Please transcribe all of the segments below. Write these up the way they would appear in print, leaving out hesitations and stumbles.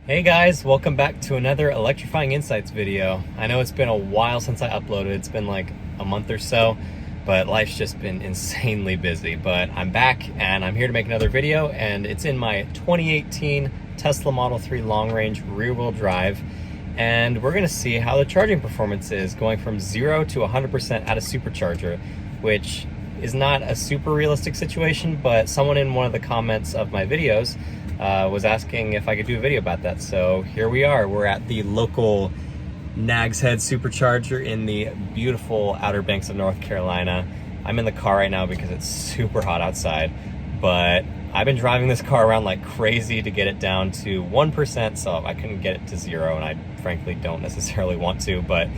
Hey guys, welcome back to another Electrifying Insights video. I know it's been a while since I uploaded. It's been like a month or so, but life's just been insanely busy. But I'm back and I'm here to make another video, and it's in my 2018 Tesla Model 3 long range rear wheel drive. And we're gonna see how the charging performance is going from 0 to 100% at a supercharger, which is not a super realistic situation, but someone in one of the comments of my videos was asking if I could do a video about that. So here we are. We're at the local Nags Head Supercharger in the beautiful Outer Banks of North Carolina. I'm in the car right now because it's super hot outside, but I've been driving this car around like crazy to get it down to 1%, so I couldn't get it to 0, and I frankly don't necessarily want to, but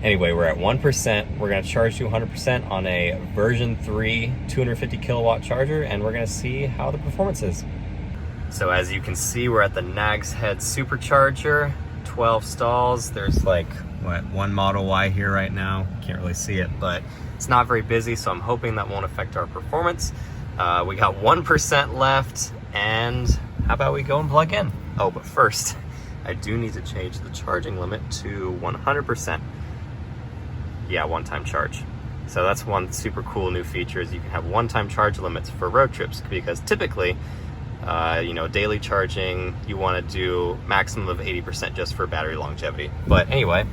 anyway, we're at 1%. We're gonna charge to 100% on a version 3 250 kilowatt charger, and we're gonna see how the performance is. So as you can see, we're at the Nags Head Supercharger, 12 stalls. There's like, one Model Y here right now. Can't really see it, but it's not very busy, so I'm hoping that won't affect our performance. We got 1% left, and how about we go and plug in? Oh, but first, I do need to change the charging limit to 100%. Yeah, one-time charge. So that's one super cool new feature, is you can have one-time charge limits for road trips, because typically, daily charging, you want to do maximum of 80% just for battery longevity. But anyway,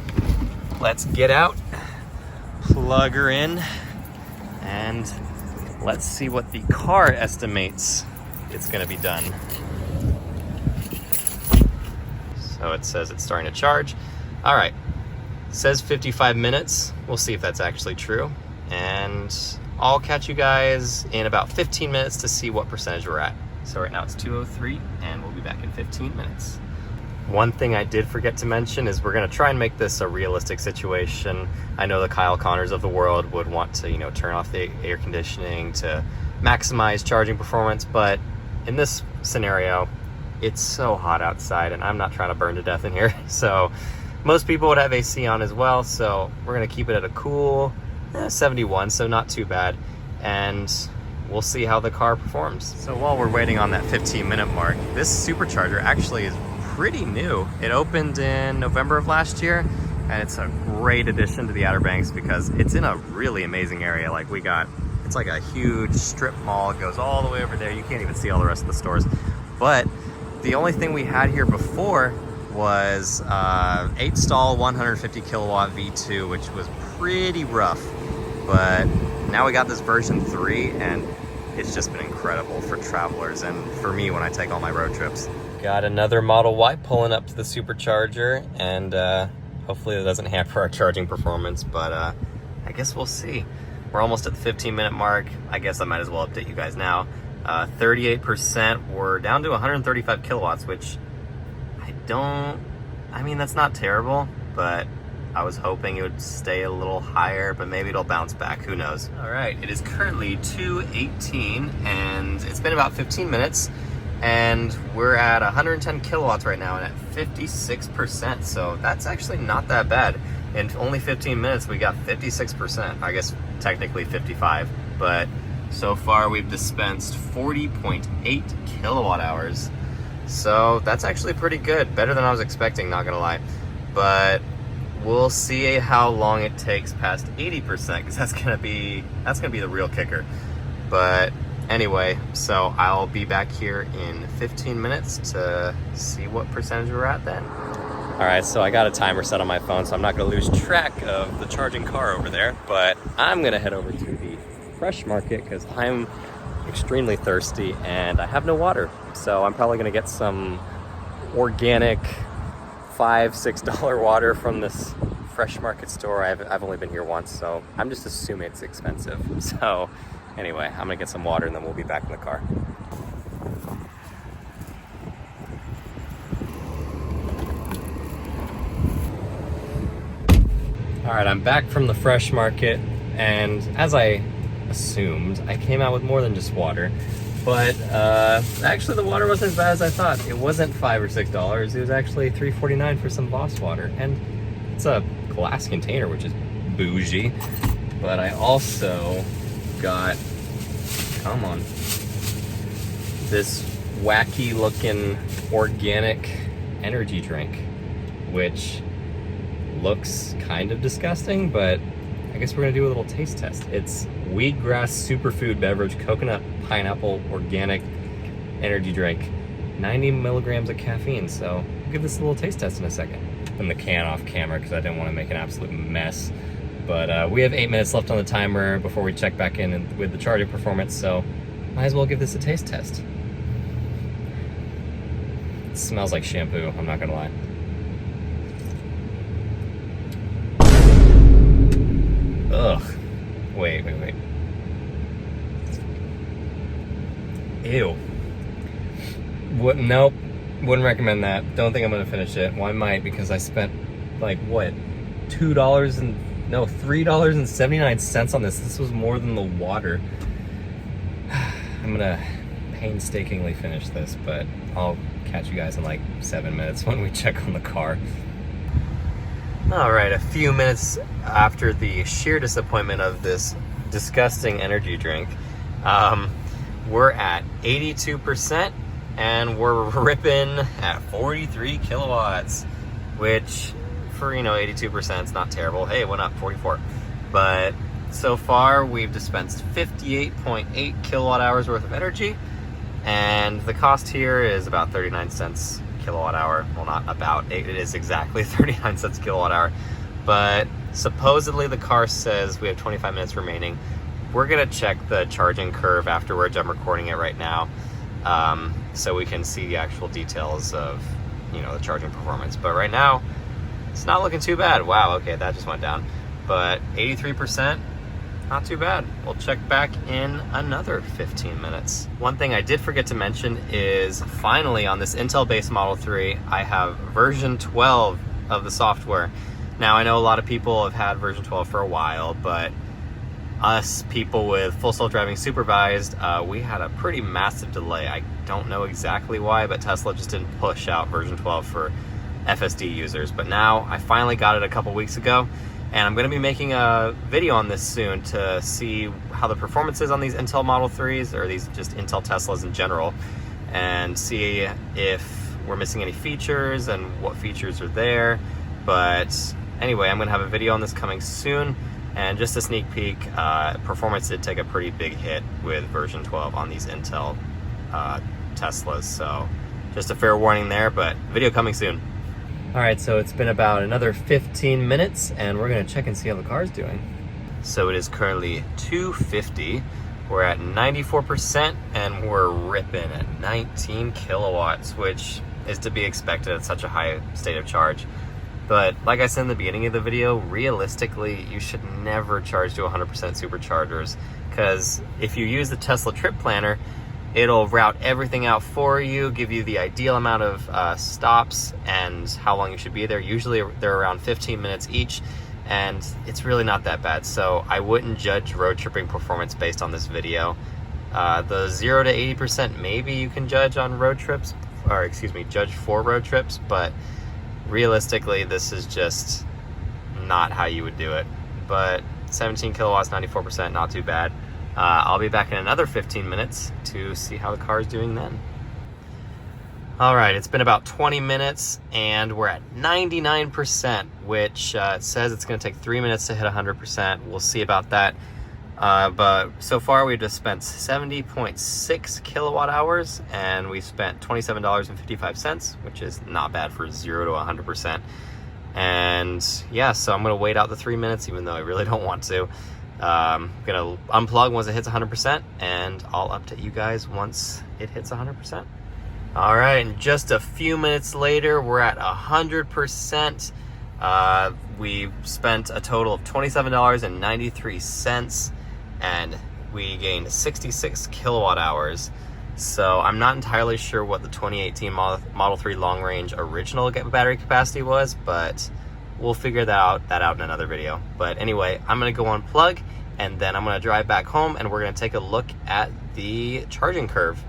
let's get out, plug her in, and let's see what the car estimates it's going to be done. So it says it's starting to charge. All right, it says 55 minutes. We'll see if that's actually true. And I'll catch you guys in about 15 minutes to see what percentage we're at. So right now it's 2:03, and we'll be back in 15 minutes. One thing I did forget to mention is we're gonna try and make this a realistic situation. I know the Kyle Connors of the world would want to, turn off the air conditioning to maximize charging performance, but in this scenario, it's so hot outside, and I'm not trying to burn to death in here. So most people would have AC on as well, so we're gonna keep it at a cool 71, so not too bad. And we'll see how the car performs. So while we're waiting on that 15-minute mark, this supercharger actually is pretty new. It opened in November of last year, and it's a great addition to the Outer Banks because it's in a really amazing area. Like it's like a huge strip mall. It goes all the way over there. You can't even see all the rest of the stores. But the only thing we had here before was 8-stall 150 kilowatt V2, which was pretty rough. But now we got this version 3, and it's just been incredible for travelers and for me when I take all my road trips. Got another Model Y pulling up to the supercharger, and hopefully it doesn't hamper our charging performance, but I guess we'll see. We're almost at the 15-minute mark. I guess I might as well update you guys now. 38%, we're down to 135 kilowatts, which that's not terrible, but I was hoping it would stay a little higher, but maybe it'll bounce back, who knows. All right, it is currently 2:18, and it's been about 15 minutes, and we're at 110 kilowatts right now, and at 56%, so that's actually not that bad. In only 15 minutes, we got 56%, I guess technically 55, but so far we've dispensed 40.8 kilowatt hours. So that's actually pretty good, better than I was expecting, not gonna lie. But we'll see how long it takes past 80%, because that's gonna be the real kicker. But anyway, so I'll be back here in 15 minutes to see what percentage we're at then. All right, so I got a timer set on my phone, so I'm not gonna lose track of the charging car over there, but I'm gonna head over to the Fresh Market because I'm extremely thirsty and I have no water. So I'm probably gonna get some organic $5-6 water from this Fresh Market store. I've only been here once, so I'm just assuming it's expensive. So anyway, I'm gonna get some water and then we'll be back in the car. All right, I'm back from the Fresh Market, and as I assumed, I came out with more than just water. But actually the water wasn't as bad as I thought. It wasn't $5 or $6. It was actually $3.49 for some Voss water. And it's a glass container, which is bougie. But I also got, come on, this wacky looking organic energy drink, which looks kind of disgusting, but I guess we're gonna do a little taste test. It's wheatgrass superfood beverage, coconut, pineapple, organic energy drink, 90 milligrams of caffeine. So we'll give this a little taste test in a second. Open the can off camera because I didn't want to make an absolute mess. But we have 8 minutes left on the timer before we check back in with the charging performance, so might as well give this a taste test. It smells like shampoo, I'm not gonna lie. Ugh. Wait. Ew. What? Nope. Wouldn't recommend that. Don't think I'm gonna finish it. Well, I might, because I spent like what, $3.79 on this. This was more than the water. I'm gonna painstakingly finish this, but I'll catch you guys in like 7 minutes when we check on the car. All right, a few minutes after the sheer disappointment of this disgusting energy drink, we're at 82%, and we're ripping at 43 kilowatts, which for, 82%, it's not terrible. Hey, it went up 44. But so far, we've dispensed 58.8 kilowatt hours worth of energy, and the cost here is about 39 cents kilowatt hour. Well, not about, it is exactly 39 cents kilowatt hour, but supposedly the car says we have 25 minutes remaining. We're gonna check the charging curve afterwards. I'm recording it right now, so we can see the actual details of, the charging performance. But right now, it's not looking too bad. Wow, okay, that just went down. But 83%, not too bad. We'll check back in another 15 minutes. One thing I did forget to mention is finally on this Intel-based Model 3, I have version 12 of the software. Now, I know a lot of people have had version 12 for a while, but us people with Full Self-Driving Supervised, we had a pretty massive delay. I don't know exactly why, but Tesla just didn't push out version 12 for FSD users. But now I finally got it a couple weeks ago, and I'm going to be making a video on this soon to see how the performance is on these Intel Model 3s, or these just Intel Teslas in general, and see if we're missing any features and what features are there. But anyway, I'm going to have a video on this coming soon, and just a sneak peek, performance did take a pretty big hit with version 12 on these Intel Teslas, so just a fair warning there, but video coming soon. All right, so it's been about another 15 minutes, and we're gonna check and see how the car's doing. So it is currently 2:50. We're at 94%, and we're ripping at 19 kilowatts, which is to be expected at such a high state of charge. But like I said in the beginning of the video, realistically, you should never charge to 100% superchargers, because if you use the Tesla trip planner, it'll route everything out for you, give you the ideal amount of stops and how long you should be there. Usually they're around 15 minutes each, and it's really not that bad. So I wouldn't judge road tripping performance based on this video. The 0 to 80% maybe you can judge on road trips, or excuse me, judge for road trips, but realistically this is just not how you would do it. But 17 kilowatts, 94%, not too bad. I'll be back in another 15 minutes to see how the car is doing then. All right, it's been about 20 minutes and we're at 99%, which says it's gonna take 3 minutes to hit 100%. We'll see about that. But so far we've dispensed 70.6 kilowatt hours, and we spent $27.55, which is not bad for 0 to 100%. And yeah, so I'm gonna wait out the 3 minutes, even though I really don't want to. I'm gonna unplug once it hits 100%, and I'll update you guys once it hits 100%. All right, and just a few minutes later, we're at 100%. We spent a total of $27.93, and we gained 66 kilowatt hours. So I'm not entirely sure what the 2018 Model 3 long range original battery capacity was, but we'll figure that out in another video. But anyway, I'm gonna go unplug, and then I'm gonna drive back home, and we're gonna take a look at the charging curve.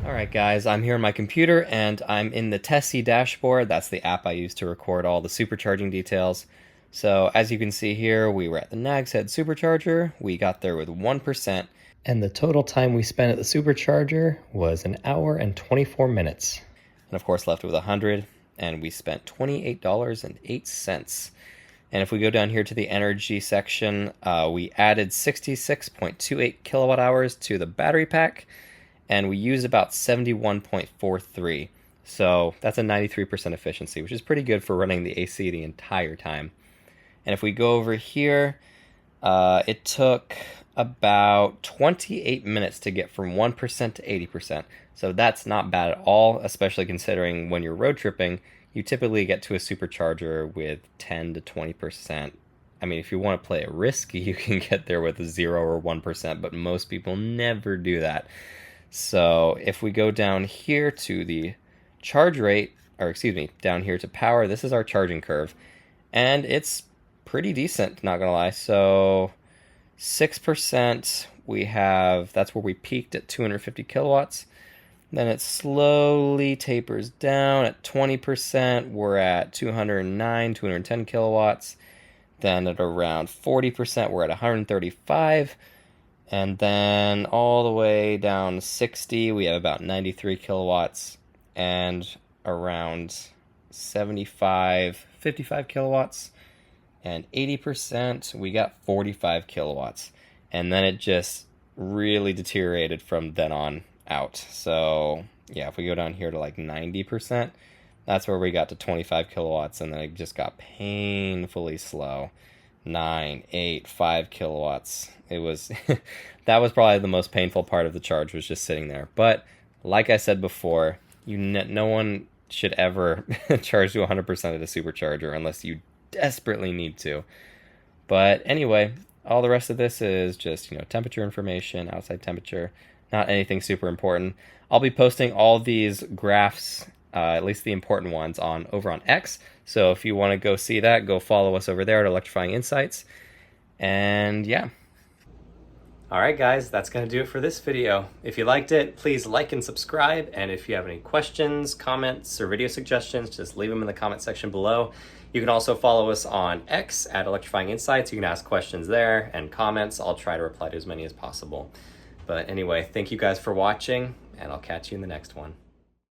All right, guys, I'm here on my computer, and I'm in the Tessie dashboard. That's the app I use to record all the supercharging details. So as you can see here, we were at the Nag's Head Supercharger. We got there with 1%. And the total time we spent at the Supercharger was 1 hour and 24 minutes. And of course left with 100, and we spent $28.08. And if we go down here to the energy section, we added 66.28 kilowatt hours to the battery pack, and we used about 71.43. So that's a 93% efficiency, which is pretty good for running the AC the entire time. And if we go over here, it took about 28 minutes to get from 1% to 80%. So that's not bad at all, especially considering when you're road tripping, you typically get to a supercharger with 10 to 20%. I mean, if you want to play it risky, you can get there with 0 or 1%, but most people never do that. So if we go down here to the charge rate, or excuse me, down here to power, this is our charging curve. And it's pretty decent, not gonna lie. So 6% we have, that's where we peaked at 250 kilowatts. Then it slowly tapers down. At 20%, we're at 209, 210 kilowatts. Then at around 40%, we're at 135. And then all the way down to 60, we have about 93 kilowatts. And around 75, 55 kilowatts. And 80%, we got 45 kilowatts. And then it just really deteriorated from then on out. So yeah, if we go down here to like 90%, that's where we got to 25 kilowatts, and then it just got painfully slow. 9, 8, 5 kilowatts. It was that was probably the most painful part of the charge, was just sitting there. But like I said before, no one should ever charge to 100% at a supercharger unless you desperately need to. But anyway, all the rest of this is just, temperature information, outside temperature, not anything super important. I'll be posting all these graphs, at least the important ones, over on X. So if you want to go see that, go follow us over there at Electrifying Insights. And yeah. Alright guys, that's going to do it for this video. If you liked it, please like and subscribe. And if you have any questions, comments, or video suggestions, just leave them in the comment section below. You can also follow us on X at Electrifying Insights. You can ask questions there and comments. I'll try to reply to as many as possible. But anyway, thank you guys for watching, and I'll catch you in the next one.